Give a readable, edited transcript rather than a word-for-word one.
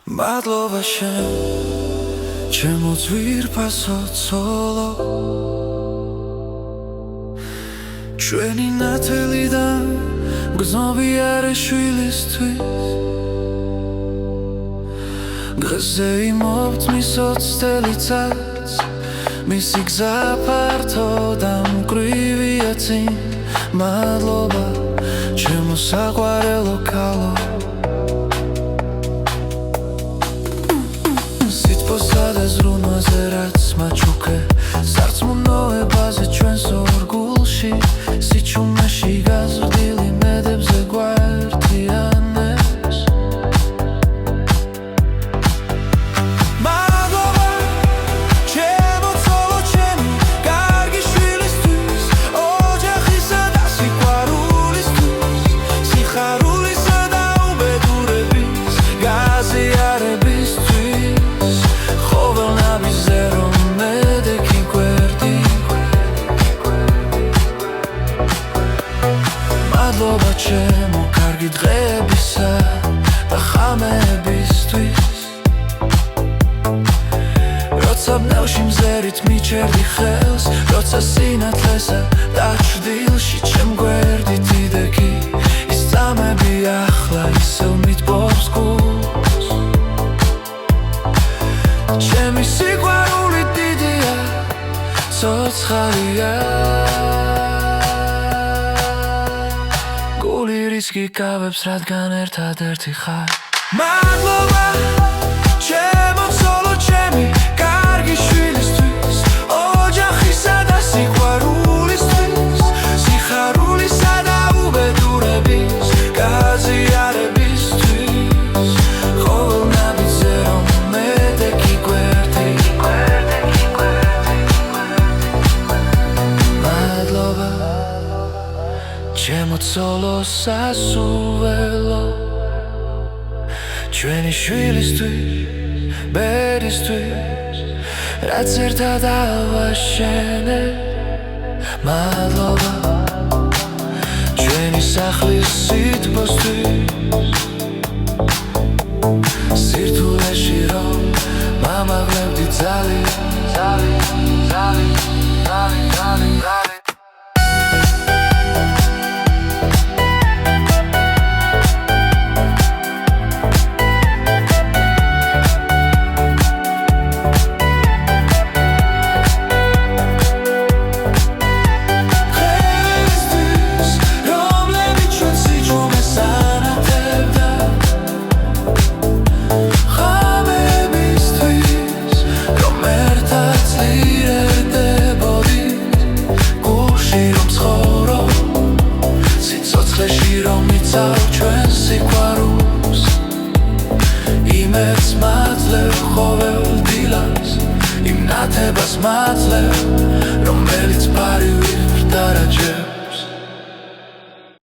მადლობა შენ ჩემო ძვირფასო ცოლო ჩვენი ნათელიდან გრძნობი არის შვილისთვის დღეზე იმოვთმის 20 წელიწადს მისი გზა ფართო და მკვრივია წინ მადლობა ჩემო საყვარელო ქალო ზრუნვაზე რაც მაჩუქე სარწმუნოებაზე ჩვენს ორგულში სიჩუმეში გაზრდილი მედებზე გვაერთიანებს მადლობა ჩემო ცოლო ჩემი კარგი შვილისთვის ოჯახისა და სიყვარულისთვის სიხარულისა და უბედურების გაზიარებისთვის მადლობა ჩემო კარგი დღეებისა და ხამებისთვის როცა ბნელში მზერით მიჩერდი ხელს როცა სინათლესა და ჭდილში ჩემ გვერდით იდექი ის წამები ახლა ისევ მიტბობს გულს ჩემი სიყვარული დიდია ცოცხალია გიკავებს რადგან ერთადერთი ხარ მადლობა ჩემო ცოლო ჩემი კარგი შვილისთვის ოჯახისა და სიყვარულისთვის სიხარულისა და უბედურების გაზიარებისთვის ყოველ ნაბიჯზე რომ მედექი გვერდი მადლობა ჩემო ცოლო სასუველო ჩვენი შვილისთვის ბერისთვის რაც ერთად ავაშენეთ მადლობა ჩვენი სახლის სითბოსთვის სირთულეში რომ მამაღლებდი ძალი ჩვენ სიყვარულს იმედს მაძლევ ყოველ დილას იმ ნათებას მაძლევ რომელიც ფარი ვიხდარაჯებ